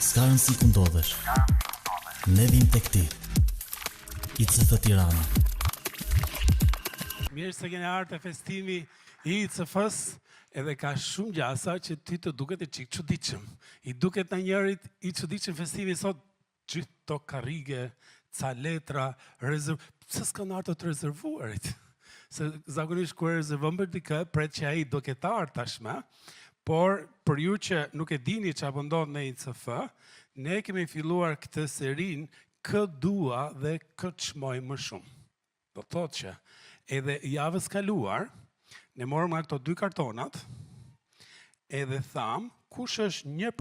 S'ka rëndësi ku ndodhesh. Ne vim tek ti. ICF Tirana. Mirë se keni ardhur te festimi i ICF-s, edhe ka shumë gjasa që ti të duket e çik çuditshëm. I duket na njërit i çuditshëm festimi sot, gjithë to karrige, ca letra, pse s'kan ardhur të rezervuarit? Se zakonisht kur rezervon për dikë, pret që ai do ketë ardhur tashmë, por për ju që nuk e dini çfarë po ndodh në ICF, ne kemi filluar këtë serin kë dua dhe kë çmoj më shumë. Do thotë që edhe javës kaluar, ne morëm ato 2 kartonat, edhe tham, kush është një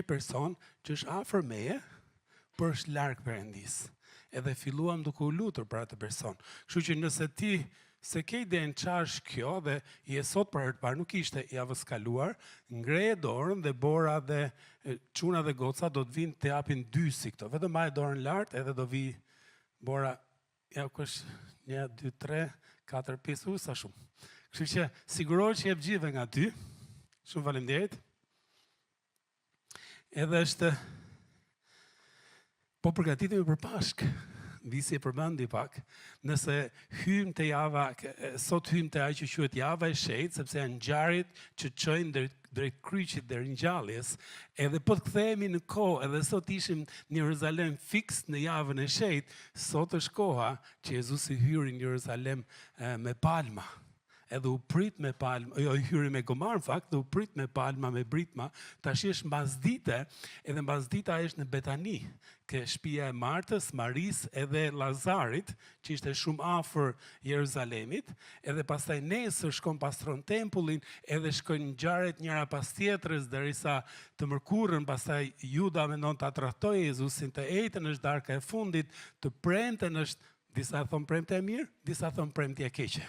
person që është afër meje, por është larg Perëndis. Edhe filluam duke u lutur për atë person. Kështu që nëse ti se ke idenë çfarë është kjo dhe je sot për herë të parë, nuk ishte javës kaluar, ngreje dorën dhe Bora dhe çuna dhe goca do të vinë të japin 2 si këto. Vetëm mbaj dorën lart edhe do vi Bora, ja kush 1, 2, 3, 4, 5, sa shumë. Kështu që sigurohet që jep gjithë nga ty. Shumë faleminderit. Edhe është po përgatitemi për Pashkë. Visi e përmendi pak, nëse hym të java, sot hym të ai që quhet java e shejtë, sepse janë ngjarjet që çojnë drejt kryqit dhe ringjalljes, edhe po të kthehemi në kohë, edhe sot ishim në Jeruzalem fiks në javën e shejtë, sot është koha që Jezusi hyri në Jeruzalem me palma. Edhe u prit me palma, jo hyri me gomar në fakt, dhe u prit me palma, me britma, tash është mbasdite, edhe mbasdita është në Betani, ke shtëpia e Martës, Maris edhe Lazarit, që ishte shumë afër Jeruzalemit, edhe pastaj nesër shkon pastron tempullin, edhe shkojnë ngjarjet njëra pas tjetrës, derisa të mërkurën, pastaj Juda mendon ta trahtojë Jezusin, të ejtën është darka e fundit, të premten është, disa thon premte e mirë, disa thon premte e keqe.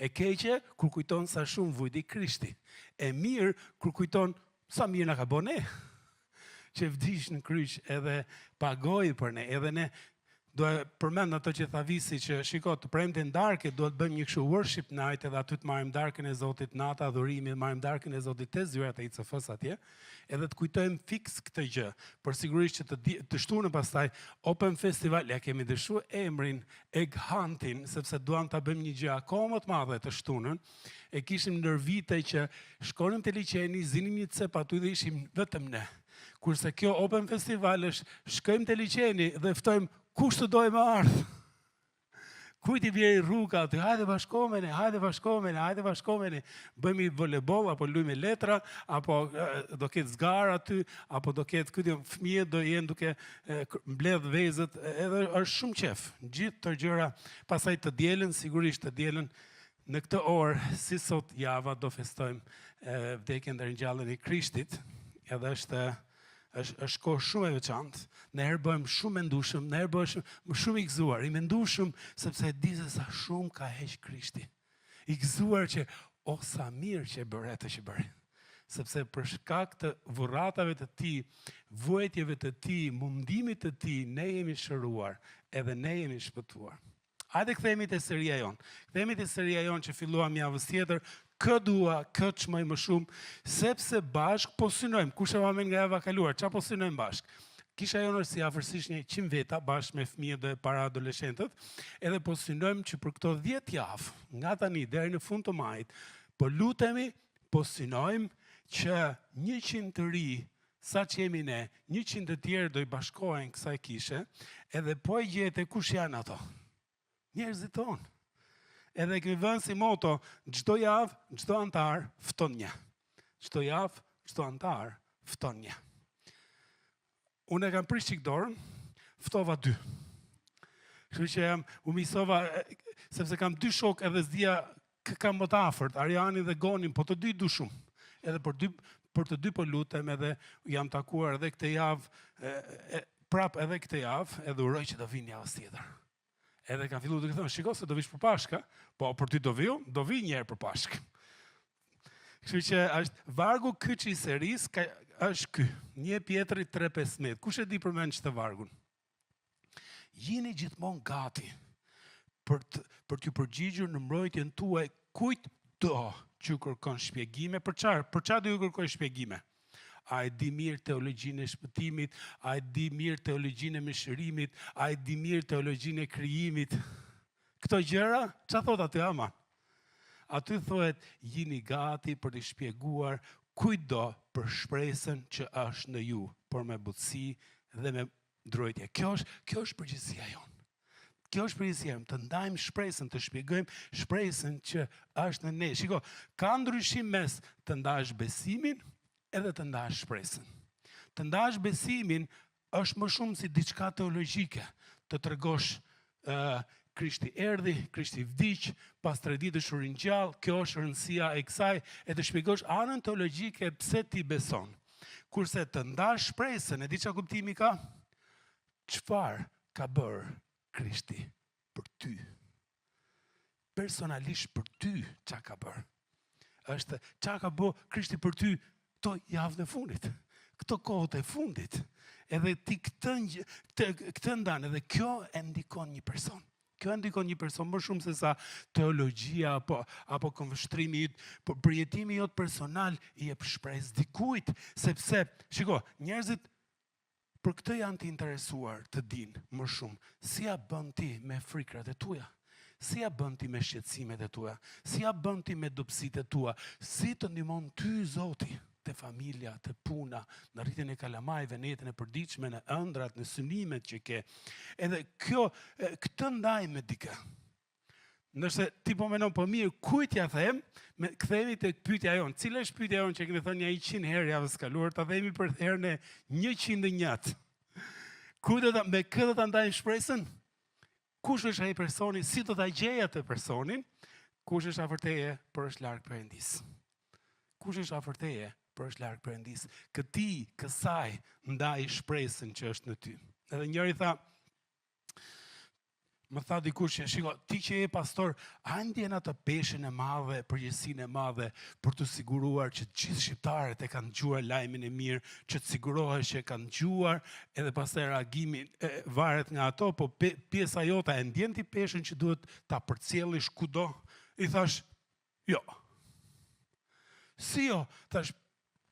E keqe, kur kujton sa shumë vujti Krishti. E mirë, kur kujton sa mirë na ka bënë ne. Që vdish në kryq edhe pagoi për ne, edhe ne do e përmend ato që tha Visi që shiko të premten darkë do të bëjmë një kështu worship night edhe aty të marrim darkën e Zotit nata adhurimi, marrim darkën e Zotit te zyrat e ICF-s atje, edhe të kujtojmë fiks këtë gjë. Por sigurisht që të shtunën pastaj Open Festival ja kemi dëshuar emrin Egg Hunting, sepse duam ta bëjmë një gjë akoma të madhe të shtunën. E kishim ndër vite që shkonim te liçeni, zinim një cep aty dhe ishim vetëm ne. Kurse kjo Open Festival është shkojmë te liçeni dhe ftojmë kush të dojmë ardhë. Kujt i bjeri rruga aty, hajde bashkomeni, bëjmë volebol, apo lujme letra, apo do ketë zgar aty, apo do ketë këtë fëmijët do jenë duke mbledh vezët, edhe është shumë qef. Gjithë të gjëra, pasaj të dielën, sigurisht të dielën, në këtë orë, si sot java, do festojmë vdekjen dhe ringjalljen e Krishtit, edhe është kohë shumë e veçantë, ne herë bëjmë shumë mendueshëm, ne herë bëjmë shumë i gëzuar, i mendueshëm sepse e di se sa shumë ka heq Krishti. I gëzuar që sa mirë që e bëre atë që bëri. Sepse për shkak të dhurratave të tij, vuajtjeve të tij, mundimit të tij, ne jemi shëruar, edhe ne jemi shpëtuar. Hajde kthehemi te seria jon. Kthehemi te seria jon që filluam javës tjetër, kë dua, kë çmoj më shumë, sepse bashk po synojmë. Kush e vamen nga java kaluar, çfarë po synojmë bashk? Kisha jonë si afërsisht 100 veta bashkë me fëmijët dhe para adoleshentët, edhe po synojmë që për këto 10 javë, nga tani deri në fund të majit, po lutemi, po synojmë që 100 të ri, sa që jemi ne, 100 të tjerë do i bashkohen kësaj kishe, edhe po e gjete kush janë ato. Njerëzit tonë. Edhe kemi vënë si moto, çdo javë, çdo antar fton një. Çdo javë, çdo antar fton një. Unë e kam prish çik dorën, ftova 2. Kështu që u misova, sepse kam 2 shok edhe s'dia kam më të afërt, Ariani dhe Gonin, po të dy du shumë. Edhe për të dy po lutem, edhe jam takuar edhe këtë javë, prap edhe këtë javë, edhe uroj që do vinë javës tjetër. Edhe kam filluar duke thënë, shiko se do vish për Pashkë, po për ty do vi një herë për Pashkë. Kështu që është vargu ky që i seris, është ky, 1 Pjetri 3:15. Kush e di përmend ç'të vargun? Jini gjithmonë gati për t'ju përgjigjur në mbrojtjen tuaj kujt do që kërkon shpjegime, për çfarë do ju kërkoj shpjegime? a e di mirë teologjinë e shpëtimit, a e di mirë teologjinë e mëshirimit, a e di mirë teologjinë e krijimit. Këto gjëra, çfarë thot aty ama? Aty thuhet, jini gati për të shpjeguar kujdo për shpresën që është në ju, por me butësi dhe me ndrojtje. Kjo është përgjegjësia jonë. Kjo është përgjegjësia jonë, të ndajmë shpresën, të shpjegojmë shpresën që është në ne. Shiko, ka ndryshim mes të ndash besimin edhe të ndash shpresën. Të ndash besimin është më shumë si diçka teologjike, të tregosh Krishti erdhi, Krishti vdiq, pas 3 ditësh u ringjall, kjo është rëndësia e kësaj, e të shpjegosh anën teologjike pse ti beson. Kurse të ndash shpresën, e di çfarë kuptimi ka? Çfarë ka bërë Krishti për ty? Personalisht për ty çfarë ka bërë? Është çfarë ka bërë Krishti për ty këto javën e fundit, këto kohët e fundit. Edhe ti këtë ndan, edhe kjo e ndikon një person. Kjo e ndikon një person më shumë se sa teologjia apo konvështrimi yt, por përjetimi jot personal i jep shpresë dikujt, sepse shiko, njerëzit për këtë janë të interesuar të dinë më shumë si ja bën ti me frikrat e tua, si ja bën ti me shqetësimet e tua, si ja bën ti me dobësitë e tua, si të ndihmon ty Zoti të familja, të puna, në rritjen e kalamajve, në jetën e përditshme, në ëndrat, në synimet që ke. Edhe këtë ndaj me dikë. Nëse ti po menon po mirë, kujt ja them, kthehemi tek pyetja jonë. Cila është pyetja jonë që kemi thënë 100 herë javës kaluar, ta themi për herën e 101. Me kë do ta ndajmë shpresën? Kush është ai personi? Si do ta gjej atë personin? Kush është afër teje, por është larg Perëndis? Kush është afër teje, por është larg Perëndis? Kësaj ndaj shpresën që është në ty. Edhe njëri tha, më tha dikush që shiko, ti që je pastor, a ndjen atë peshën e madhe, përgjegjësinë e madhe për të siguruar që gjithë shqiptarët e kanë dëgjuar lajmin e mirë, që të sigurohesh që e kanë dëgjuar, edhe pastaj reagimi varet nga ato, po pjesa jote e ndjen ti peshën që duhet ta përcjellësh kudo? I thash, jo. Si jo, thash,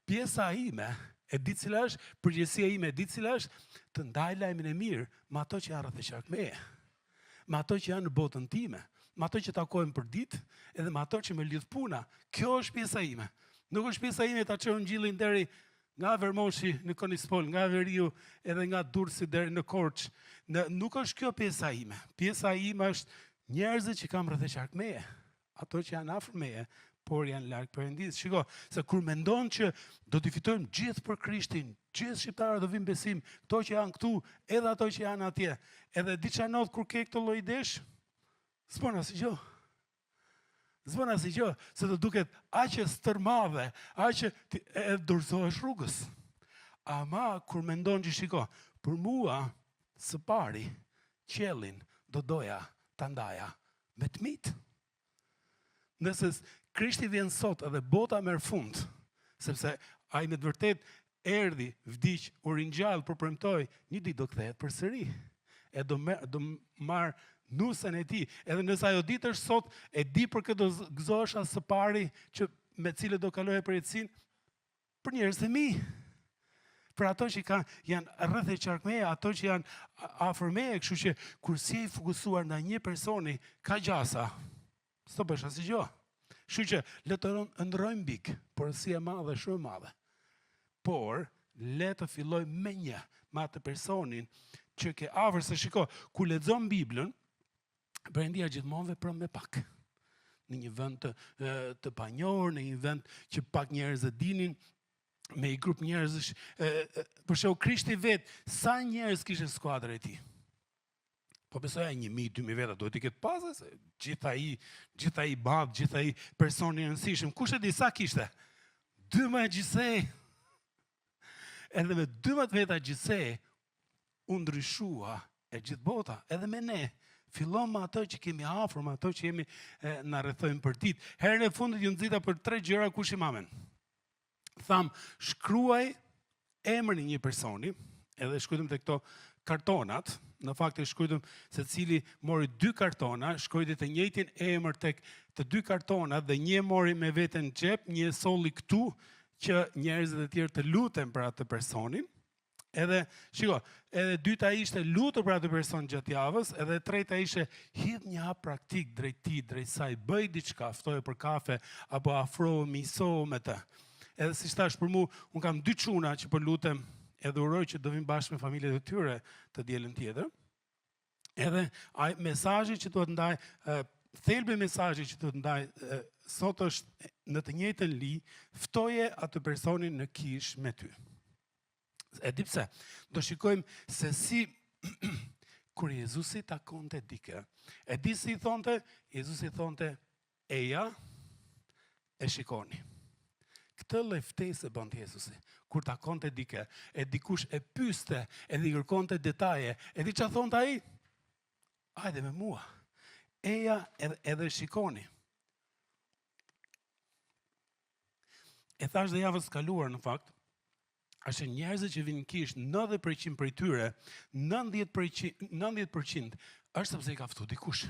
pjesa ime, e di cila është, përgjegjësia ime e di cila është, të ndaj lajmin e mirë me ato që janë rreth e qark meje, me ato që janë në botën time, me ato që takojmë për ditë, edhe me ato që më lidh puna. Kjo është pjesa ime. Nuk është pjesa ime ta çoj ngjillin deri nga Vermoshi në Konispol, nga Veriu edhe nga Durrësi deri në Korçë. Nuk është kjo pjesa ime. Pjesa ime është njerëzit që kam rreth e qark meje, ato që janë afër meje, por janë larg Perëndis. Shiko, se kur mendon që do t'i fitojmë gjithë për Krishtin, gjithë shqiptarët do vinë besim, këto që janë këtu, edhe ato që janë atje, edhe diçka not kur ke këtë lloj idesh, s'bën asgjë. S'bën asgjë, se do duket aq e stërmadhe, aq e dorëzohesh rrugës. Ama kur mendon që shiko, për mua së pari qiellin do doja ta ndaja me tmit. Nëse Krishti vjen sot edhe bota merr fund, sepse ai me të vërtet erdhi, vdiq, u ringjall, por premtoi, një ditë do kthehet përsëri. E do marr nusën e tij. Edhe nëse ajo ditë është sot, e di për këtë do gëzohesha së pari që me cilët do kaloja përjetësinë për njerëz të mi. Për ato që janë rreth e qark meje, ato që janë afër meje, kështu që kur si i fokusuar ndaj një personi, ka gjasa. S'do bësh asgjë. Kështu që le të ndrojmë bik, porosia e madhe, shumë e madhe. Por le të filloj me atë personin që ke afër, se shiko, kur lexon Biblën, Perëndia gjithmonë vepron me pak. Në një vend të panjohur, në një vend që pak njerëz e dinin, me një grup njerëzish, për shembull Krishti vet, sa njerëz kishte skuadra e tij? Po besoja 1000-2000 veta, duhet i ketë pasë, se gjitha i badh, gjitha i personi rëndësishëm. Kush e di sa kishte? 12 gjysej. Edhe me 12 veta gjysej, u ndryshua e gjithë bota, edhe me ne. Fillon me ato që kemi afër, me ato që jemi na rrethojmë për ditë. Herën e fundit ju nxita për 3 gjëra kush i mamen. Tham, shkruaj emrin e një personi, edhe shkruajmë te këto kartonat. Në fakt e shkruajtëm se cili mori 2 kartona, shkruajti të njëjtin emër tek të 2 kartonat dhe një mori me veten në xhep, një solli këtu që njerëzit e tjerë të luten për atë personin. Edhe, shiko, edhe dyta ishte lutur për atë person gjatë javës, edhe treta ishte hidh një hap praktik drejt ti, drejt saj, bëj diçka, ftoje për kafe, apo afro, miso me të. Edhe si thash për mu, unë kam 2 çuna që po lutem, edhe uroj që do vim bashkë me familjet e tyre të dielën tjetër. Edhe ai mesazhi që duhet ndaj, thelbi mesazhi që duhet ndaj sot është në të njëjtën li, ftoje atë personin në kish me ty. E di pse, do shikojmë se si kur Jezusi takonte dikë. E di si i thonte? Jezusi thonte, eja e shikoni. Këtë lloj ftesë bën Jezusi. Kur takonte dikë, e dikush e pyeste, edhe i kërkonte detaje, e di çfarë thonte ai? Hajde me mua. Eja edhe shikoni. E thash dhe javës kaluar në fakt, është njerëzit që vinë kish, 90% prej tyre, 90% është sepse i ka ftuar dikush.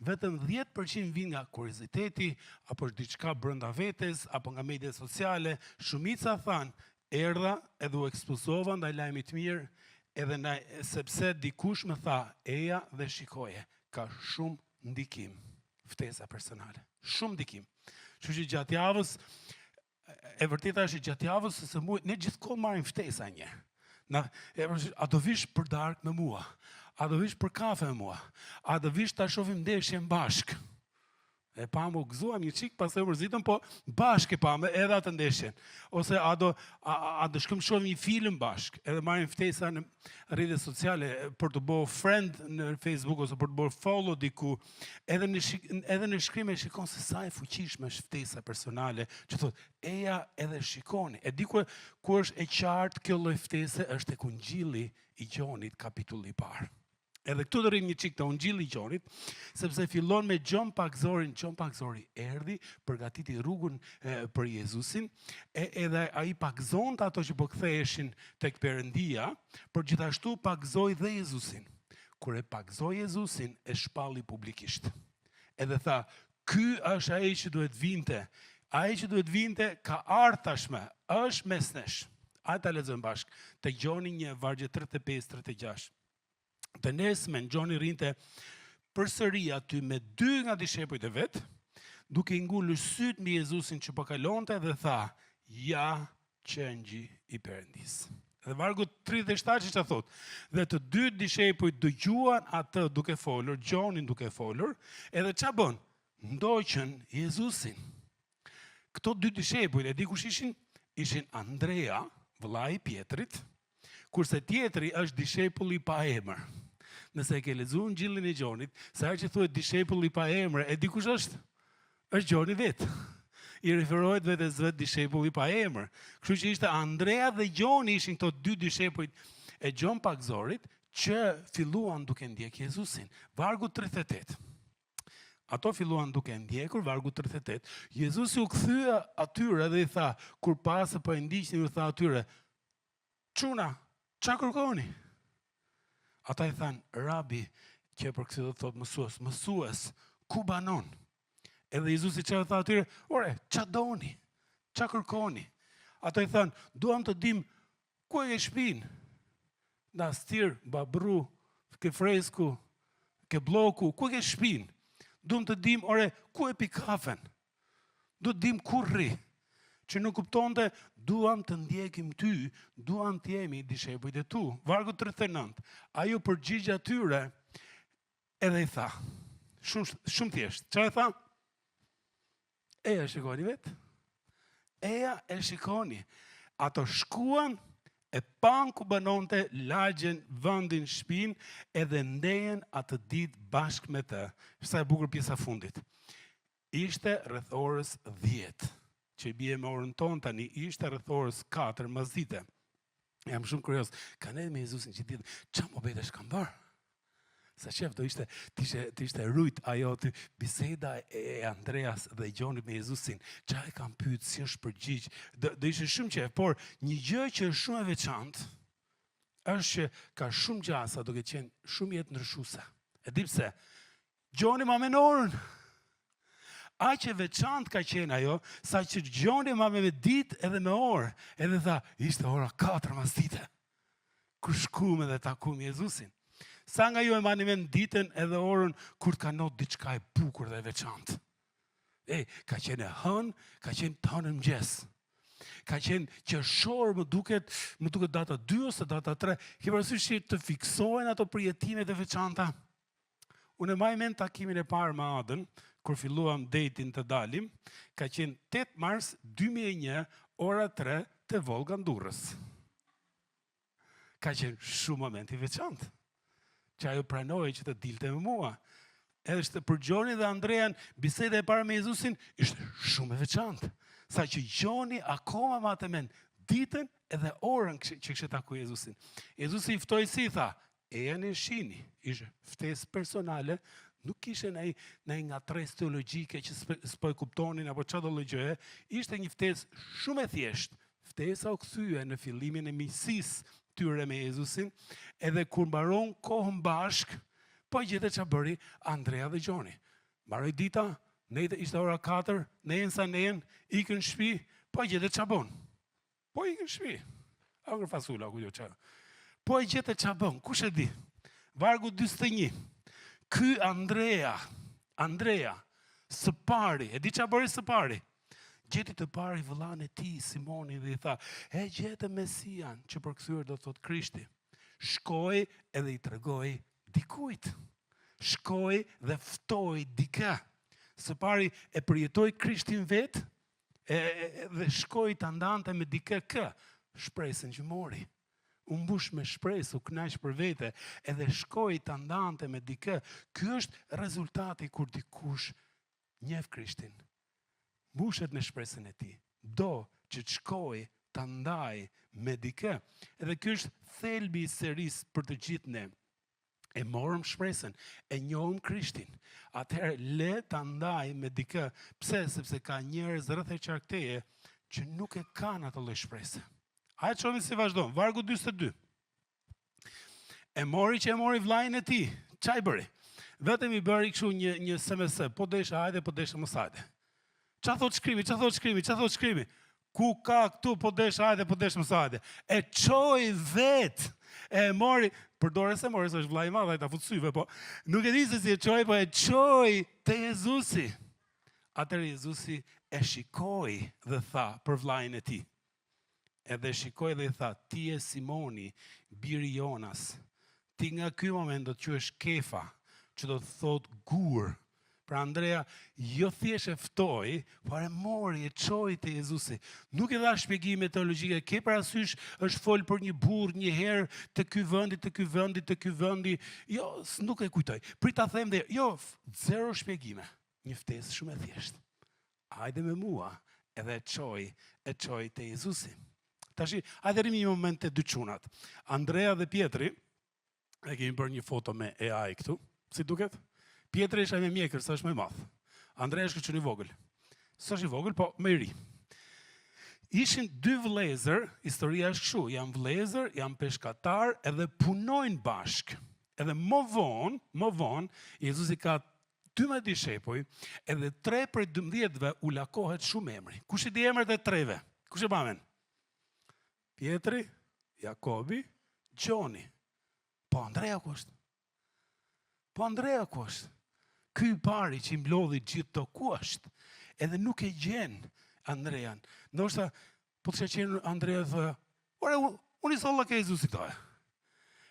Vetëm 10% vin nga kurioziteti, apo është diçka brenda vetes, apo nga mediat sociale. Shumica thanë, erdha edhe u ekspozova ndaj lajmit të mirë, edhe sepse dikush më tha, eja dhe shikoje, ka shumë ndikim, ftesa personale. Shumë ndikim. Kështu që gjatë javës, e vërteta është gjatë javës se ne gjithkohë marrim ftesa një. A do vish për darkë me mua? A do vish për kafe me mua? A do vish ta shohim ndeshjen bashkë? E pa më gëzuam një çik, pastaj u mërzitëm, po bashkë pa me edhe atë ndeshjen. Ose a do shkojmë shohim një film bashkë, edhe marrim ftesa në rrjetet sociale për të bërë friend në Facebook ose për të bërë follow diku. Edhe në shkrim e shikon se sa e fuqishme është ftesa personale, që thotë eja edhe shikoni. E di ku është e qartë kjo lloj ftese është tek Ungjilli i Gjonit, kapitulli i parë. Edhe këtu do rrim një çik te Ungjilli i Gjonit, sepse fillon me Gjon Pakzorin. Gjon Pakzori erdhi, përgatiti rrugën për Jezusin, edhe ai pakzonte ato që po ktheheshin tek Perëndia, por gjithashtu pakzoi dhe Jezusin. Kur e pakzoi Jezusin, e shpalli publikisht. Edhe tha, ky është ai që duhet vinte. Ai që duhet vinte ka ardhur tashmë, është mes nesh. Hajde ta lexojmë bashkë. Te Gjoni 1, vargje 35-36. Të nesmen, Gjoni rinte përsëri aty me 2 nga dishepujt e vet, duke i ngulur syt mbi Jezusin që po kalonte dhe tha, ja qengji i Perëndis. Dhe vargu 37 që thot, dhe të 2 dishepujt dëgjuan atë duke folur, Gjonin duke folur, edhe ç'a bën? Ndoqën Jezusin. Këto 2 dishepujt, e di kush ishin? Ishin Andrea, vëllai i Pietrit, kurse tjetri është dishepulli pa emër. Nëse e ke lexuar Ungjillin e Gjonit, sa herë që thuhet dishepulli pa emër, e di kush është? Është Gjoni vet. I referohet vetes vet dishepulli pa emër. Kështu që ishte Andrea dhe Gjoni ishin këto 2 dishepujt e Gjon Pakzorit që filluan duke ndjek Jezusin. Vargu 38. Ato filluan duke ndjekur, vargu 38. Jezusi u kthye atyre dhe i tha, kur pasë po e ndiqnin, u tha atyre, çuna, ç'a kërkoni? Ata i thanë, rabi, që për këtë do të thotë mësues, ku banon? Edhe Jezusi çfarë tha atyre? Ore, ç'a doni? Ç'a kërkoni? Ata i thanë, duam të dim ku e ke shtëpinë? Da stir, babru, ke fresku, ke bloku, ku e ke shtëpinë? Duam të dim, ore, ku e pi kafen? Du të dim ku rri. Që nuk kuptonte, duam të ndjekim ty, duam të jemi dishepujt e tu. Vargu 39. Ai u përgjigj atyre edhe i tha, shumë thjesht. Çfarë tha? Eja shikoni vet. Eja e shikoni. Ato shkuan, e pan ku banonte, lagjen, vendin, shtëpinë, edhe ndejen atë ditë bashkë me të. Sa e bukur pjesa fundit. Ishte rreth orës 10. Që i bie me orën tonë tani, ishte rreth orës 4 mësdite. Jam shumë kurioz, kanë edhe me Jezusin që ditë, ç'a mobetesh kanë bërë? Sa qef do ishte rujt ajo të biseda e Andreas dhe Gjonit me Jezusin, ç'a e kanë pyet, si është përgjigj, do ishte shumë qef, por një gjë që është shumë e veçantë, është që ka shumë gjasa duke qenë shumë jetë ndryshuese. E di pse? Gjoni ma menorën. Aq e veçantë ka qenë ajo, sa që Gjoni ma me ditë edhe me orë. Edhe tha, ishte ora 4 mas dite. Kur shkume dhe takum Jezusin. Sa nga ju e mani me në ditën edhe orën kur të ka not diçka e bukur dhe veçantë. Ka qenë e hënë, ka qenë të hënë mëngjes. Ka qenë qershor, më duket data 2 ose data 3. Ke parasysh që të fiksohen ato përjetimet e veçanta. Unë e maj mend takimin e parë me Adën, kur filluam datin të dalim, ka qenë 8 mars 2001, ora 3 të Volga Durrës. Ka qenë shumë moment i veçantë. Që ajo pranoi që të dilte me mua. Edhe ishte për Gjoni dhe Andrean, biseda e parë me Jezusin ishte shumë e veçantë. Sa që Gjoni akoma ma të men ditën edhe orën që kështë taku Jezusin. Jezusi i ftoi si tha, janë e shini, ishte ftesë personale, nuk ishe në nga tres teologjike që s'po e kuptonin apo çdo lloj gjëje, ishte një ftesë shumë e thjeshtë. Ftesa u kthye në fillimin e miqësisë tyre me Jezusin, edhe kur mbaron kohën bashk, po gjete që bëri Andrea dhe Gjoni. Mbaroi dita, ishte ora 4, nejen sa nejen, ikën shpi, po gjete që bon. Po ikën shpi. Angër fasula, ku jo qa. Po gjete që bon, kush e di? Vargu 21. Ky Andrea, së pari, e di që bëri së pari? Gjeti të pari vëllan e ti, Simoni, dhe i tha, e gjete Mesian, që përkthyer do të thot Krishti. Shkoj edhe i tregoj dikujt. Shkoj dhe ftoj dikë. Së pari e përjetoj Krishtin vetë, dhe shkoj të ndante me dikë kë, shpresën që mori. U mbush me shpresë, u knaq për vete, edhe shkoj të ndante me dikë. Ky është rezultati kur dikush njeh Krishtin. Mbushet në shpresën e tij. Do që të shkoj të ndaj me dikë. Edhe ky është thelbi i serisë për të gjithë ne. E morëm shpresën, e njohëm Krishtin. Atëherë le të ndaj me dikë. Pse? Sepse ka njerëz rreth e qarkteje që nuk e kanë atë lloj shpresë. Hajde shohim si vazhdon. Vargu 42. E mori vllajën e tij. Çfarë bëri? Vetëm i bëri kështu një SMS. Po desha hajde, po desha mos hajde. Çfarë thot shkrimi? Ku ka këtu po desha hajde, po desha mos hajde. E çoi vet. E mori, përdore se mori, se është vllai i madh, ai ta fut syve, po nuk e di se si e çoi, po e çoi te Jezusi. Atëherë Jezusi e shikoi dhe tha për vllajën e tij. Edhe shikoi dhe i tha, ti je Simoni, biri Jonas. Ti nga ky moment do të quhesh Kefa, që do të thot gur. Pra Andrea, jo thjesht e ftoi, por e mori, e çoi te Jezusi. Nuk e dha shpjegime teologjike, ke parasysh është fol për një burr një herë te ky vendi. Jo, nuk e kujtoj. Prit ta them dhe jo, zero shpjegime. Një ftesë shumë e thjeshtë. Hajde me mua, edhe e çoi te Jezusi. Tashi, hajde rimi një moment të dy çunat. Andrea dhe Pietri, e kemi bërë një foto me AI këtu, si duket? Pietri është me mjekër, sa është më i madh. Andrea është kështu i vogël. S'është i vogël, po më i ri. Ishin dy vëllezër, historia është kështu, janë vëllezër, janë peshkatar, edhe punojnë bashkë. Edhe më vonë, Jezusi ka 12 dishepuj, edhe 3 prej 12-ve u lakohet shumë emri. Kush i di emrat e 3-ve? Kush e bamen? Pietri, Jakobi, Gjoni. Po Andrea ku është? Ky pari që i mblodhi gjithë to ku është? Edhe nuk e gjen Andrean. Ndoshta po të qenë Andrea thoya, "Ore, unë i solla ke Jezusi këto."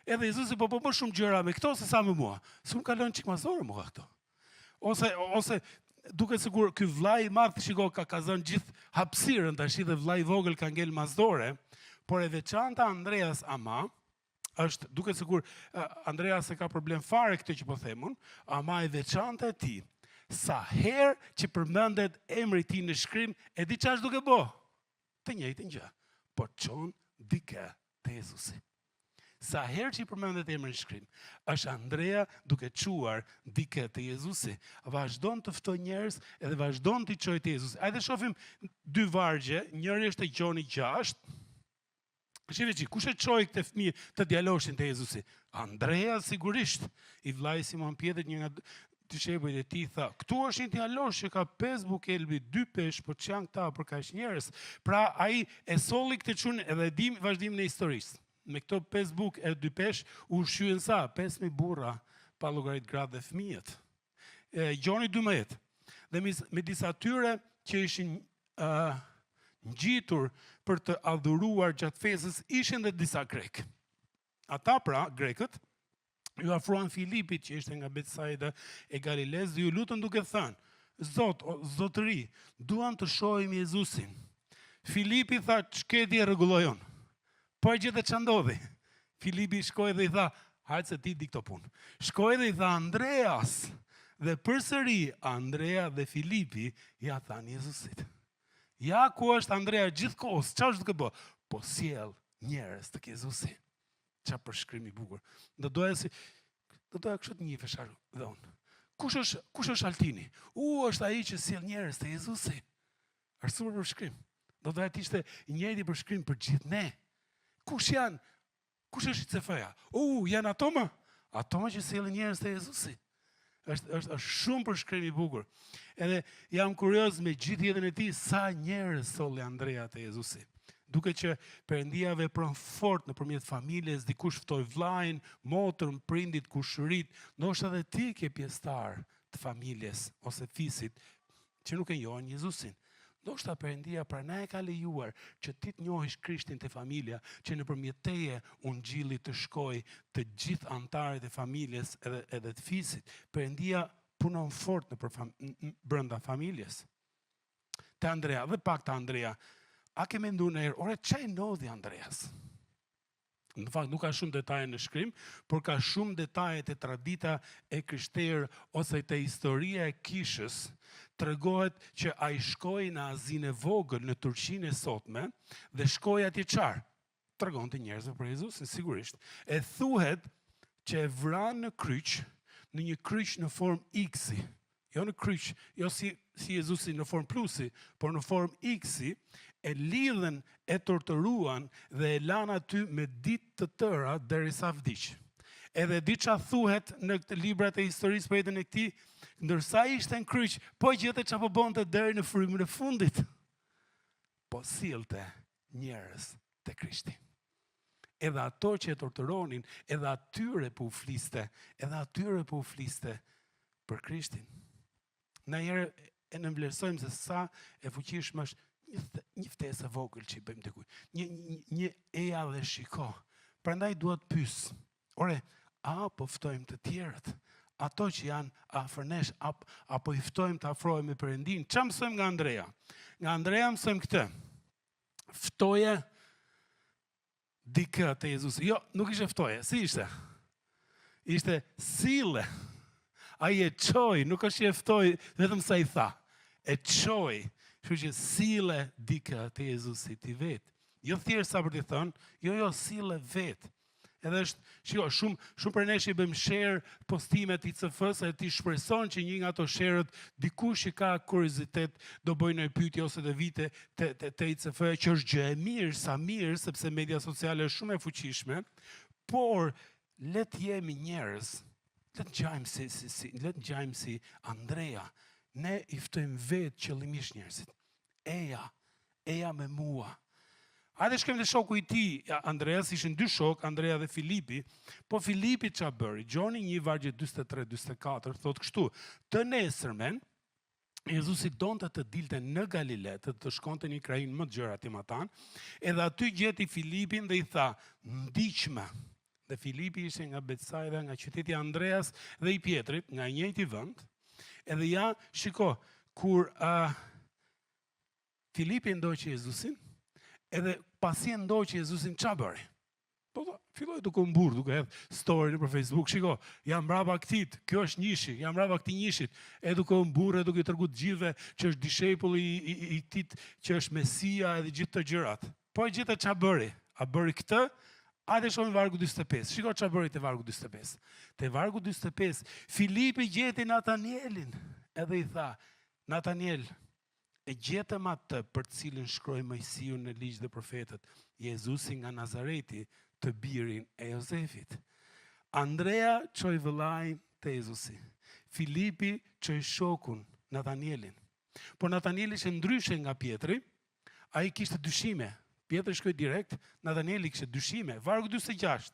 Edhe Jezusi po më shumë gjëra me këto se sa me mua. S'u kalon çik mazore mua këto. Ose duket sikur ky vllai i madh shiko ka zënë gjithë hapësirën tash dhe vllai i vogël ka ngel mazdore, por e veçanta Andreas ama është duket sikur Andreas e ka problem fare këtë që po themun, ama e veçanta e tij. Sa herë që përmendet emri i tij në shkrim, e di çfarë duke bë? Të njëjtën gjë, po çon dikë te Jezusi. Sa herë që i përmendet emri në shkrim, është Andrea duke çuar dikë te Jezusi. Vazhdon të ftoj njerëz edhe vazhdon të çojë te Jezusi. Hajde shohim dy vargje, njëri është te Gjoni 6. Shifeci, kush e çoi këtë fëmijë të djaloshin te Jezusi? Andrea sigurisht, i vllai Simon Pietrit, një nga Dishepujt e tij tha, këtu është një djalosh që ka 5 bukelbi, 2 pesh, po që janë këta për kaq njerëz. Pra ai e solli këtë çun edhe dim vazhdimin e historisë. Me këto 5 buk e 2 pesh u shyen sa 5000 burra pa llogarit gratë dhe fëmijët. Gjoni 12. Dhe me disa tyre që ishin ngjitur për të adhuruar gjatë festës ishin dhe disa grek. Ata pra, grekët, ju afruan Filipit që ishte nga Betsaida e Galiles dhe ju lutën duke thënë, Zotëri, duam të shohim Jezusin. Filipi tha, ç'keti e rregullojon. Po e gjetë ç'a ndodhi. Filipi shkoi dhe i tha, hajtë se ti di këto punë. Shkoi dhe i tha Andreas. Dhe përsëri Andrea dhe Filipi ja thanë Jezusit. Ja ku është Andrea gjithkohës, çfarë është duke bë? Po sjell njerëz tek Jezusi. Qa përshkrim i bukur. Do doja kështu të njihesha dhe unë. Kush është Altini? Është ai që sjell njerëz te Jezusi. Është super përshkrim. Do doja të ishte i njëjti përshkrim për gjithë ne. Kush janë? Kush është CF-ja? Janë ato më? Ato më që sjellin njerëz te Jezusi. Është shumë përshkrim i bukur. Edhe jam kurioz me gjithë jetën e tij sa njerëz solli Andrea te Jezusi. Duke që Perëndia vepron fort nëpërmjet familjes, dikush ftoi vllajin, motrën, prindit, kushërit, ndoshta edhe ti ke pjesëtar të familjes ose fisit që nuk e njohin Jezusin. Ndoshta Perëndia pra na e ka lejuar që ti të njohësh Krishtin te familja, që nëpërmjet teje ungjilli të shkojë të gjithë anëtarët e familjes edhe të fisit. Perëndia punon fort brenda familjes. Te Andrea, dhe pak te Andrea. A ke menduar në herë, ç'a i ndodhi Andreas? Në fakt nuk ka shumë detaje në shkrim, por ka shumë detaje te tradita e krishterë ose te historia e kishës. Tregohet që ai shkoi në Azinë e vogël në Turqinë e sotme dhe shkoi atje çfarë? Tregonte njerëzve për Jezusin, sigurisht. E thuhet që e vran në kryq, në një kryq në formë X-i. Jo në kryq, jo si Jezusi në formë plusi, por në formë X-i, e lidhen, e torturuan dhe e lanë aty me ditë të tëra derisa vdiq. Edhe di ç'a thuhet në këtë librat e historisë për jetën e këtij, ndërsa ishte në kryq, po gjetej ç'a po bënte deri në frymën e fundit. Po sillte njerëz te Krishti. Edhe ato që e torturonin, edhe atyre po u fliste për Krishtin. Na herë e nënvlerësojmë se sa e fuqishme është një ftesë e vogël që i bëjmë dikujt. Një eja dhe shiko. Prandaj duhet pyes. A po ftojmë të tjerët? Ato që janë afër nesh, apo i ftojmë të afrohemi me Perëndin? Ç'a mësojmë nga Andrea? Nga Andrea mësojmë këtë. Ftoje dikë te Jezusi. Jo, nuk ishte ftoje. Si ishte? Ishte sille. Ai e çoi, nuk është që e ftoi, vetëm sa i tha. E çoi. Kështu që sille dikë te Jezusi ti vet. Jo thjesht sa për t'i thënë, jo sille vet. Edhe është, shumë për nesh i bëjmë share postimet i CF-s e ti shpreson që një nga ato share-ët dikush që ka kuriozitet do bëjë një pyetje ose të vite te ICF që është gjë e mirë, sepse media sociale është shumë e fuqishme, por le të jemi njerëz, le të ngjajmë si Andrea. Ne i ftojmë vetë qëllimisht njerëzit. Eja me mua. Hajde shkojmë te shoku i tij, Andreas, ishin dy shok, Andrea dhe Filipi, po Filipi ç'a bëri? Gjoni 1:23-24 thotë kështu: Të nesërmen Jezusi donte të dilte në Galile, të shkonte një krahinë më të gjerë aty matan, edhe aty gjeti Filipin dhe i tha: "Ndiqmë." Dhe Filipi ishte nga Betsaida, nga qyteti i Andreas dhe i Pietrit, nga i njëjti vend. Edhe shiko, kur Filipi ndoqi Jezusin, edhe pasi e ndoqi Jezusin, ç'a bëri? Filloi duke u mburr, duke hedh story për Facebook. Shiko, jam brapa këtit, kjo është njëshi, jam brapa këtij njëshit, e duke u mburr, duke treguar të gjithëve që është dishepull i këtit, që është Mesia edhe gjithë të gjërat. Po e gjithë ç'a bëri? A bëri këtë? Hajde shohim vargu 45. Shiko ç'a bëri te vargu 45. Te vargu 45, Filipi gjeti Natanielin, edhe i tha: "Nataniel, e gjetëm atë për të cilin shkroi Mojsiu në ligj dhe profetët, Jezusi nga Nazareti, të birin e Jozefit." Andrea çoi vëllain te Jezusi. Filipi çoi shokun Natanielin. Por Natanieli ishte ndryshe nga Pietri, ai kishte dyshime. Pietri shkoi direkt, Natanieli kishte dyshime. Vargu 46.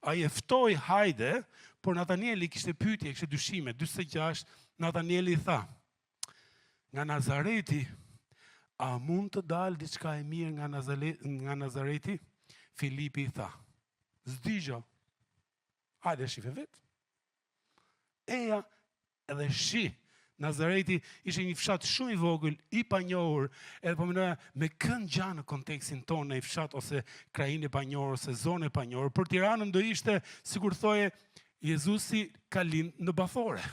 Ai e ftoi hajde, por Natanieli kishte pyetje, kishte dyshime. 46, Natanieli tha: nga Nazareti, a mund të dalë diçka e mirë nga Nazareti? Filipi tha: zdigjo, hajde shife vetë. Eja edhe shi. Nazareti ishte një fshat shumë i vogël, i panjohur, edhe po mendoja me kënd gjanë në kontekstin tonë në i fshat ose krajinë e panjohur ose zonë e panjohur. Për Tiranën do ishte, sikur thoje, Jezusi ka lind në Bathore.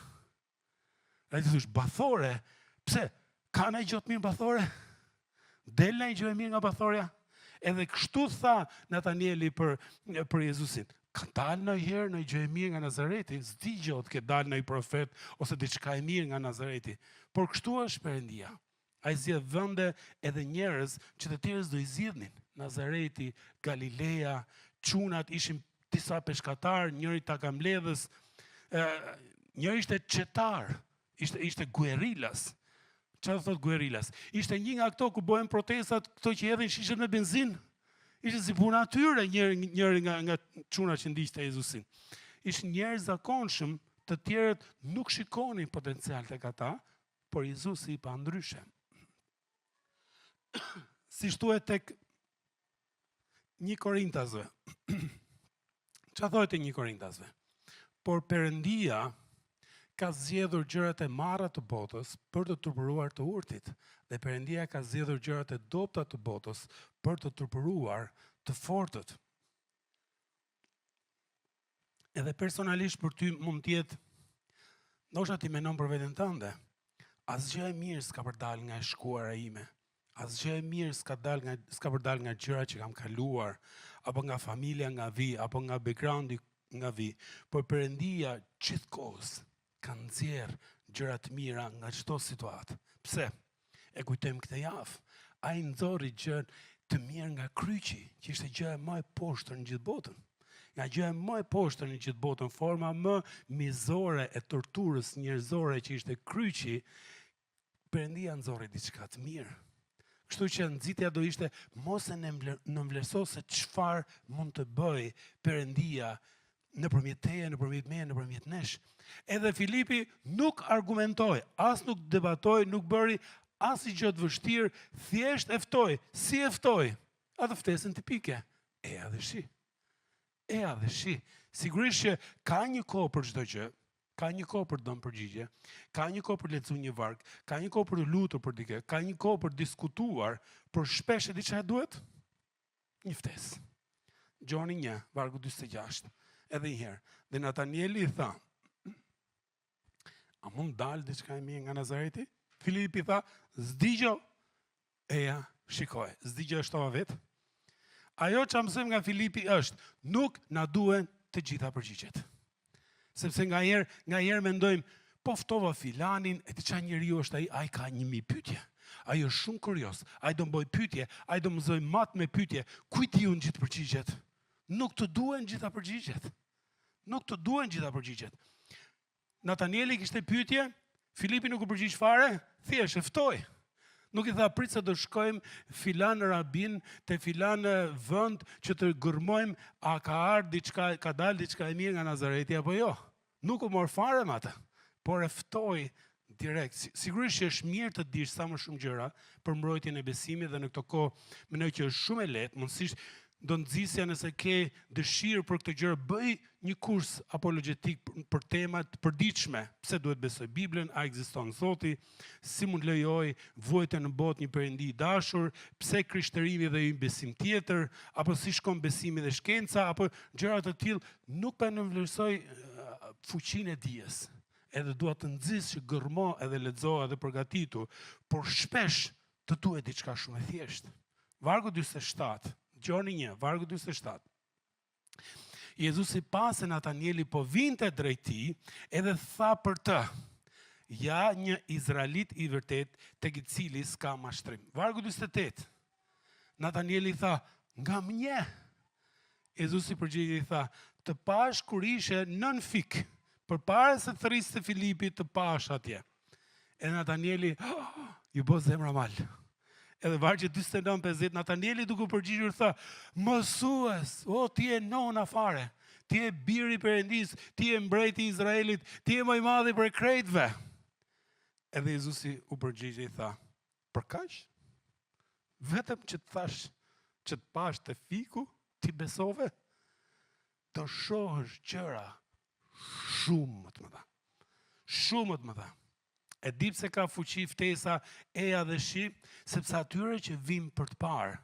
Ai thosh, Bathore? Pse? Ka ndaj gjë të mirë Bathore? Del ndaj gjë e mirë nga Bathoria? Edhe kështu tha Natanieli për Jezusin. Ka dalë në herë në gjë e mirë nga Nazareti, s'di gjot ke dalë në i profet ose diçka e mirë nga Nazareti. Por kështu është Perëndia. Ai zgjedh vende edhe njerëz që të tjerës do i zgjidhnin. Nazareti, Galilea, çunat ishin disa peshkatar, njëri takambledhës, njëri ishte çetar, ishte guerrillas. Çfarë thot guerrillas? Ishte një nga këto ku bëhen protestat, këto që hedhin shishet me benzinë. Ishte si puna atyre njëri nga çuna që ndiqte Jezusin. Ishin njerëz zakonshëm, të tjerët nuk shikonin potencial tek ata, por Jezusi i pa ndryshe. Si shtuhet tek 1 Korintasve. Çfarë thotë 1 Korintasve? Por Perëndia ka zgjedhur gjërat e marra të botës për të turpëruar të urtit, dhe Perëndia ka zgjedhur gjërat e dobta të botës për të turpëruar të fortët. Edhe personalisht për ty mund të jetë, ndoshta ti mendon për veten tënde, asgjë e mirë s'ka për dal nga e shkuara ime. Asgjë e mirë s'ka për dal nga gjërat që kam kaluar, apo nga familja nga vi, apo nga backgroundi nga vi, por Perëndia gjithkohës ka nxjerr gjëra të mira nga çdo situatë. Pse? E kujtojmë këtë javë. Ai nxorri gjë të mirë nga kryqi, që ishte gjëja më e poshtër në gjithë botën. Nga gjëja më e poshtër në gjithë botën, forma më mizore e torturës njerëzore që ishte kryqi, Perëndia nxorri diçka të mirë. Kështu që nxitja do ishte mos e nënvlerëso se çfarë mund të bëj Perëndia nëpërmjet teje, nëpërmjet meje, nëpërmjet nesh. Edhe Filipi nuk argumentoi, as nuk debatoi, nuk bëri asgjë të vështirë, thjesht e ftoi. Si e ftoi? Atë ftesën tipike. Eja dhe shi. Eja dhe shi. Sigurisht që ka një kohë për çdo gjë, ka një kohë për të dhënë përgjigje, ka një kohë për të lexuar një varg, ka një kohë për të lutur për dikë, ka një kohë për të diskutuar, por shpesh e di çfarë duhet? Një ftesë. Gjoni 1, vargu 46. Edhe një herë. Dhe Natanieli i tha: a mund dalë diçka e mirë nga Nazareti? Filipi tha: zdigjo. Eja, shikoj, zdigjo e shtova vetë. Ajo që mësojmë nga Filipi është, nuk na duhen të gjitha përgjigjet. Sepse nga herë mendojmë, po ftova filanin, e të qa njeriu është ai ka 1000 pyetje. Ai është shumë kurios, ai do mboj pyetje, ai do mësoj mat me pyetje. Kujt ju në gjithë përgjigjet? Nuk të duhen gjitha përgjigjet. Nuk të duhen gjitha përgjigjet. Natanieli kishte pyetje, Filipi nuk u përgjigj fare, thjesht e ftoi. Nuk i tha prit se do shkojmë filan rabin te filan vend që të gërmojmë a ka dalë diçka e mirë nga Nazareti apo jo. Nuk u mor fare me atë, por e ftoi direkt. Sigurisht që është mirë të dish sa më shumë gjëra për mbrojtjen e besimit dhe në këtë kohë mendoj që është shumë e lehtë, mundësisht do nxisja nëse ke dëshirë për këtë gjë, bëj një kurs apologjetik për tema të përditshme. Pse duhet besoj Biblën, a ekziston Zoti, si mund lejoj vuajtje në botë një perëndi i dashur, pse krishterimi dhe një besim tjetër, apo si shkon besimi dhe shkenca, apo gjëra të tillë. Nuk pa nënvlerësoj fuqinë e dijes. Edhe dua të nxis që gërmo edhe lexo edhe përgatitur, por shpesh të duhet diçka shumë e thjeshtë. Vargu 47. Gjoni 1, vargu 47. Jezusi pas se Natanieli po vinte drejt tij, edhe tha për të: ja një izraelit i vërtet tek i cili s'ka mashtrim. Vargu 48. Natanieli tha: nga mnje. Jezusi përgjigj i tha: të pash kur ishe 9 fik, Përpara se thëriste Filipi të pash atje. E Natanieli, ju bo zemra mal. Edhe vargje 49:50, Natanieli duke përgjigjur tha, mësues, ti e nona fare, ti e biri Perëndis, ti e mbreti i Izraelit, ti e më i madhi për krejtëve. Edhe Jezusi u përgjigje i tha, për kaq? Vetëm që të thash, që të pash të fiku, ti besove, të shohësh gjëra shumë të mëdha. Shumë të mëdha. E di pse ka fuqi ftesa eja dhe shi, sepse atyre që vim për të parë,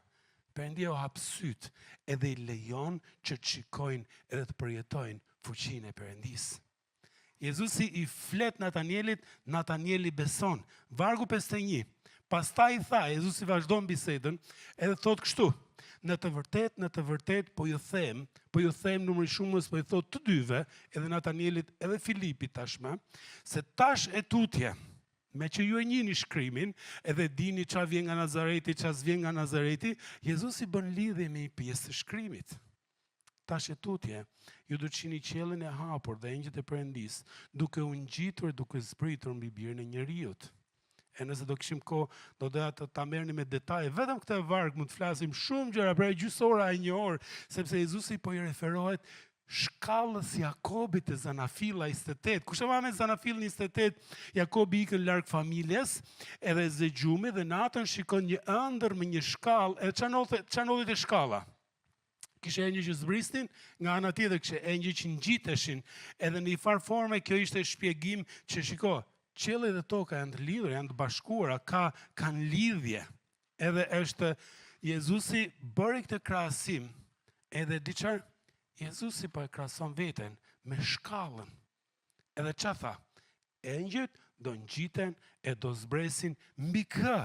Perëndia u hap syt edhe i lejon që të shikojnë edhe të përjetojnë fuqinë e Perëndisë. Jezusi i flet Natanielit, Natanieli beson. Vargu 51. Pastaj i tha, Jezusi vazhdon bisedën, edhe thot kështu, në të vërtet, po ju them numri shumës, po i thot të dyve, edhe Natanielit, edhe Filipit tashme, se tash e tutje, me që ju e njini shkrimin, edhe dini qa vjen nga Nazareti, qa s'vjen nga Nazareti, Jezusi bën lidhje me i pjesë të shkrimit. Tash e tutje, ju do të shihni qiellin e hapur dhe engjëjt e Perëndis, duke u ngjitur, duke zbritur mbi Birin e Njeriut. E nëse do kishim kohë, do doja ta merrni me detaje. Vetëm këtë varg mund të flasim shumë gjëra, pra gjysora e një orë, sepse Jezusi po i referohet shkallës Jakobit të Zanafilla 28. Kush e ma me Zanafil 28, Jakobi ikën larg familjes, edhe zëgjumi dhe natën shikon një ëndër me një shkallë, e ç'a ndodhi te shkalla? Kishe engjëj që zbrisnin, nga ana tjetër kishe engjëj që ngjiteshin, edhe në një farë forme kjo ishte shpjegim që shiko, qielli dhe toka janë të lidhura, janë të bashkuara, kanë lidhje. Edhe është Jezusi bëri këtë krahasim, edhe di çfarë? Jezusi po e krahason veten me shkallën. Edhe ç'a tha? Engjëjt do ngjiten e do zbresin mbi kë?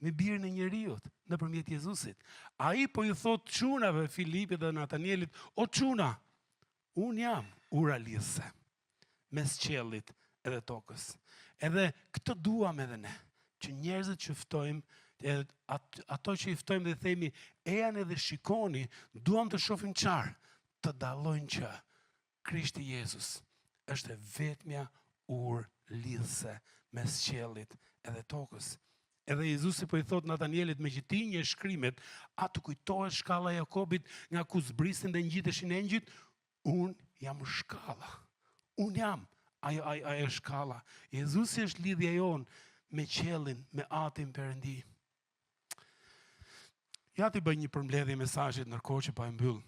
Me Birin e Njeriut, nëpërmjet Jezusit. Ai po i thot çunave Filipit dhe Natanielit, o çuna, un jam ura lidhse mes qiellit edhe tokës. Edhe këtë duam edhe ne, që njerëzit që ftojmë, ato që i ftojmë dhe themi, ejan edhe shikoni, duam të shohim qarë, të dallojnë që Krishti Jezus është e vetmja urë lidhse mes qiellit edhe tokës. Edhe Jezusi po i thot Natanielit, me që ti një shkrimet, a të kujtohet shkalla e Jakobit nga ku zbrisin dhe ngjiteshin engjëjt? Unë jam shkalla. Unë jam ajo shkalla. Jezusi është lidhja jonë me qiellin, me atin Perëndi. Ja ti bëj një përmbledhje mesazhit ndërkohë që pa e mbyll.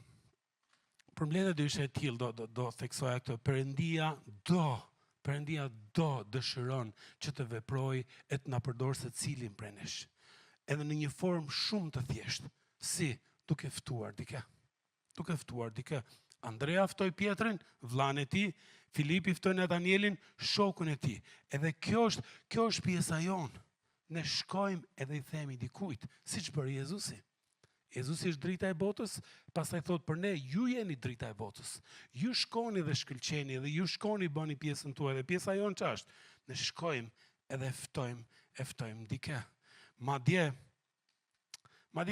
Përmbledhja do ishte e tillë, do theksoja këtë. Perëndia do dëshiron që të veprojë e të na përdorë secilin prej nesh. Edhe në një formë shumë të thjeshtë. Si? Duke ftuar dikë. Andrea ftoi Pietrin, vllain e tij, Filipi ftoi Natanielin, shokun e tij. Edhe kjo është pjesa jonë. Ne shkojmë edhe i themi dikujt, siç bëri Jezusi. Jezusi është drita e botës, pastaj thot për ne, ju jeni drita e botës. Ju shkoni dhe shkëlqeni, dhe ju shkoni bëni pjesën tuaj, dhe pjesa jonë ç'është? Ne shkojmë edhe ftojmë dikë. Madje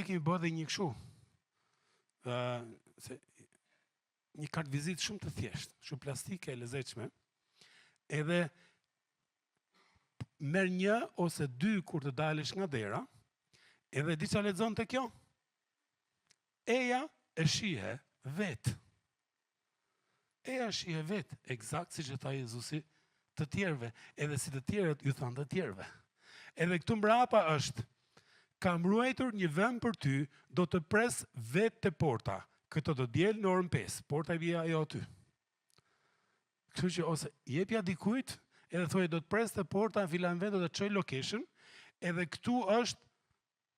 kemi bërë dhe një kështu. Një kartë vizit shumë të thjeshtë, shumë plastike e lezetshme, edhe merr një ose dy kur të dalësh nga dera, edhe di çfarë lexon te kjo? Eja e shihe vetë. Eja e shihe vetë, eksakt siç e tha Jezusi të tjerëve, edhe si të tjerët ju thanë të tjerëve. Edhe këtu mbrapa është, ka mbruajtur një vend për ty, do të pres vetë te porta. Këto do djel në orën 5, porta i vija ajo aty. Kështu që ose jepja dikujt, edhe thoje do të pres te porta në filan vend, do të çoj location, edhe këtu është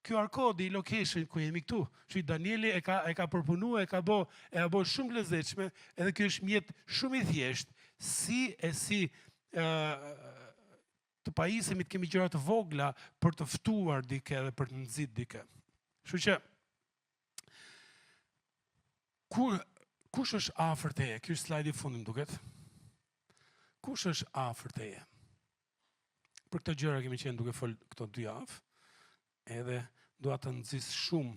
QR kodi i location ku jemi këtu. Që Danieli e ka përpunuar, e ka bë shumë lezetshme, edhe ky është mjet shumë i thjeshtë, si të pajisemi të kemi gjëra të vogla për të ftuar dikë dhe për të nxit dikë. Kështu që kush është afër teje? Ky është slajdi i fundit, duket. Kush është afër teje? Për këtë gjëra kemi qenë duke fol këto 2 javë, edhe dua të nxis shumë.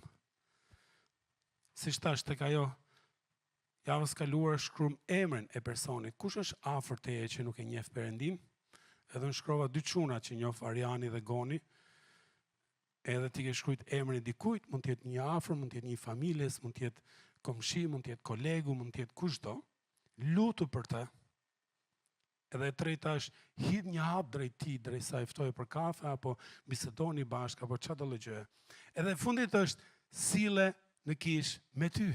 Si thash tek ajo Javës kaluar shkruam emrin e personit. Kush është afër teje që nuk e njeh Perëndin? Edhe unë shkrova 2 çuna që njoh Ariani dhe Goni. Edhe ti ke shkruajt emrin e dikujt, mund të jetë një afër, mund të jetë një familjes, mund të jetë komshi, mund të jetë kolegu, mund të jetë kushdo. Lutu për të. Edhe e treta është hidh një hap drejt tij, drejt sa e ftoje për kafe apo bisedoni bashkë apo çfarë do lloj gjëje. Edhe e fundit është sille në kish me ty.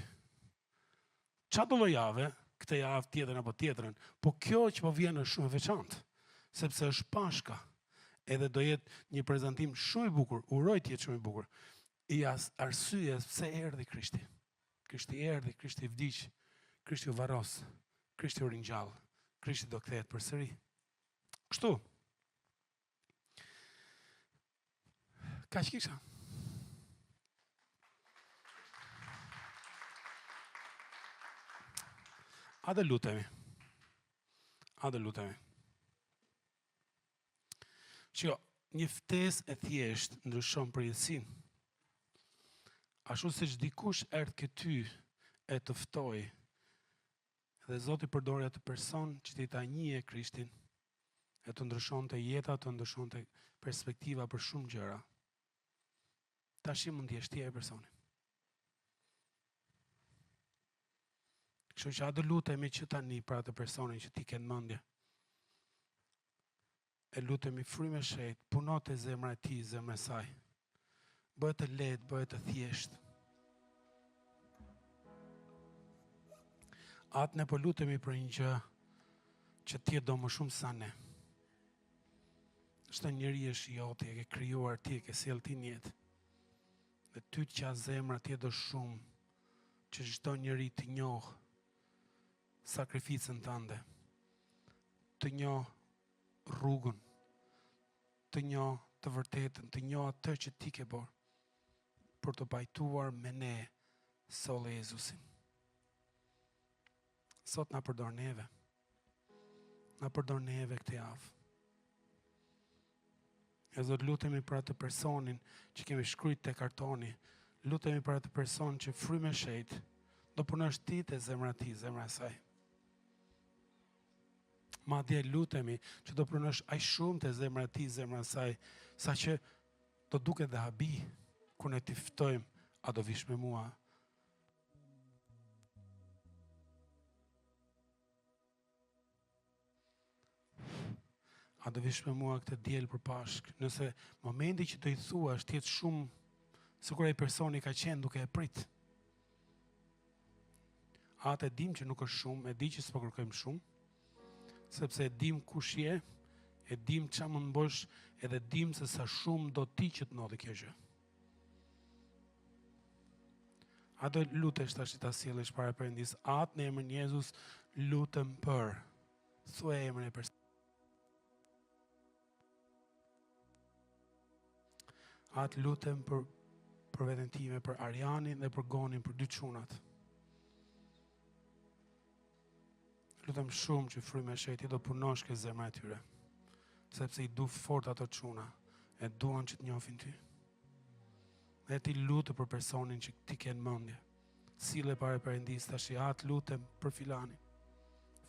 Çfarë do lloj jave, këtë javë tjetër apo tjetrën, po kjo që po vjen është shumë e veçantë, sepse është Pashka. Edhe do jetë një prezantim shumë i bukur, uroj të jetë shumë i bukur. I arsye pse erdhi Krishti. Krishti erdhi, Krishti vdiq, Krishti u varros, Krishti u ringjall, Krishti do kthehet përsëri. Kështu. Kaq kisha. A dhe lutemi. Shiko, një ftesë e thjesht ndryshon përjetësinë. Ashtu siç dikush erdhi ke ty e të ftoi, dhe Zoti përdori atë person që ti ta njihje Krishtin, e të ndryshonte jeta, të ndryshonte perspektiva për shumë gjëra. Tash mund të jesh ti ai personi. Kështu që a do lutemi që tani për atë personin që ti ke në mendje. E lutemi frymë shejt, puno te zemra e tij, zemra e saj. Bëhet të lehtë, bëhet të thjeshtë. Atë ne po lutemi për një gjë që ti e do më shumë sa ne. Çdo njeri është joti, e ke krijuar ti, e ke sjell ti në jetë. Dhe ty të qa zemra ti e do shumë që çdo njeri të njohë sakrificën tënde, të njohë rrugën, të njohë të vërtetën, të njohë atë që ti ke bërë, për të pajtuar me ne solle Jezusin. Sot na përdor neve. Na përdor neve këtë javë. E Zot, lutemi për atë personin që kemi shkruajt te kartoni. Lutemi për atë person që frymë shejt do punosh ti te zemra e tij, zemra e saj. Madje lutemi që do punosh aq shumë te zemra e tij, zemra e saj, saqë do duket dhe habi kur ne ti ftojmë, a do vish me mua? A do vish me mua këtë diel për Pashkë? Nëse momenti që do i thuash të jetë shumë sikur ai personi ka qenë duke e prit. Atë e dim që nuk është shumë, e di që s'po kërkojmë shumë, sepse e dim kush je, e dim ç'a mund bësh, edhe dim se sa shumë do ti që të ndodhi kjo gjë. A do lutesh tash ta sjellësh para Perëndis, atë në emrin e Jezus lutem për. Thuaj emrin e personit. Atë lutem për veten time, për Arianin dhe për Gonin, për 2 çunat. Lutem shumë që frymë e shejti do punosh ke zemra e tyre, sepse i du fort ato çuna, e duan që të njohin ty. Dhe ti lutë për personin që ti ke në mendje. Sille para Perëndis tash, atë lutem për filanin.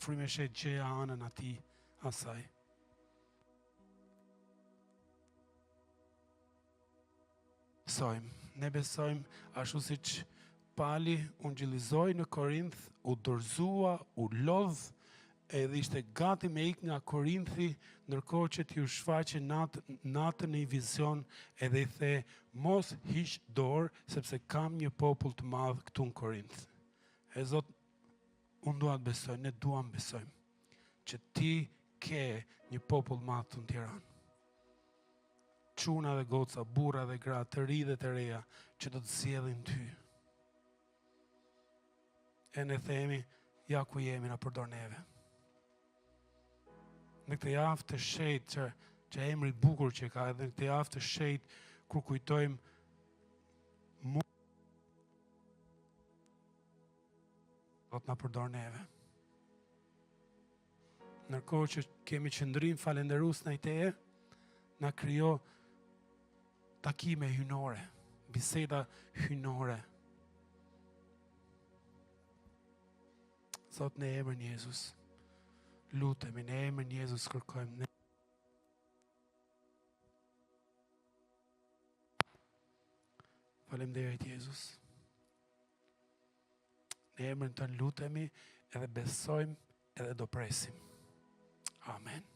Frymë e shejt gjeja anën atij, asaj. Ne besojmë ashtu siç Pali u ngjillizoi në Korinth, u dorëzua, u lodh, edhe ishte gati me ik nga Korinthi, ndërkohë që t'ju shfaqe natën në vizion, edhe i the, mos hiq dorë, sepse kam një popull të madh këtu në Korinth. E Zot, unë dua të besoj, ne duam besojmë, që ti ke një popull madh të në Tiranë. Çuna dhe goca, burra dhe gra, të ri dhe të reja, që do të zgjedhin ty. E ne themi, ja ku jemi, na përdor neve. Në këtë javë të shejtë që emri bukur që ka, edhe në këtë javë të shejtë kur kujtojmë do të na përdor neve. Ndërkohë që kemi qëndrim falenderus ndaj teje, na krijo takime hynore, biseda hynore. Thot në emrin e Jezus. Lutemi në emrin e Jezus kërkojmë. Faleminderit Jezus. Në emrin tënd lutemi edhe besojmë edhe do presim. Amen.